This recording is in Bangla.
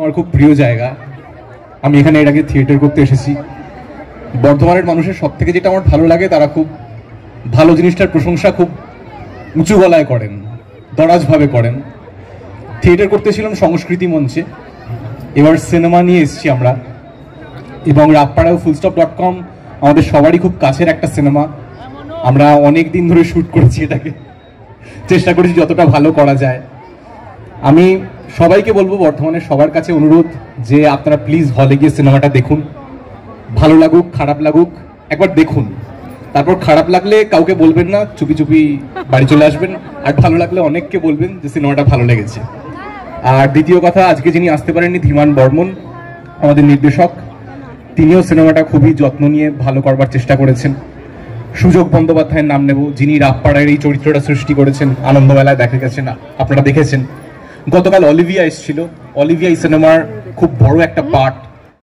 আমার খুব প্রিয় জায়গা। আমি এখানে এর আগে থিয়েটার করতে এসেছি। বর্ধমানের মানুষের সব থেকে যেটা আমার ভালো লাগে, তারা খুব ভালো জিনিসটার প্রশংসা খুব উঁচু গলায় করেন, দরাজভাবে করেন। থিয়েটার করতেছিলাম সংস্কৃতি মঞ্চে, এবার সিনেমা নিয়ে এসেছি আমরা, এবং রাপ্পাড়াও fullstop.com আমাদের সবারই খুব কাছের একটা সিনেমা। আমরা অনেক দিন ধরে শ্যুট করেছি, এটাকে চেষ্টা করেছি যতটা ভালো করা যায়। আমি সবাইকে বলবো, বর্তমানে সবার কাছে অনুরোধ যে আপনারা প্লিজ হলে গিয়ে সিনেমাটা দেখুন। ভালো লাগুক খারাপ লাগুক একবার দেখুন, তারপর খারাপ লাগলে কাউকে বলবেন না, চুপি চুপি বাড়ি চলে আসবেন। আর ভালো লাগলে অনেককে বলবেন যে সিনেমাটা ভালো লেগেছে। আর দ্বিতীয় কথা, আজকে যিনি আসতে পারেননি, ধীমান বর্মন আমাদের নির্দেশক, তিনিও সিনেমাটা খুবই যত্ন নিয়ে ভালো করবার চেষ্টা করেছেন। সুযোগ বন্দ্যোপাধ্যায়ের নাম নেব, যিনি রাপ্পাড়ার এই চরিত্রটা সৃষ্টি করেছেন। আনন্দমেলায় দেখা গেছেন, আপনারা দেখেছেন। গতকাল অলিভিয়া এসেছিল। অলিভিয়া এই সিনেমার খুব বড় একটা পার্ট।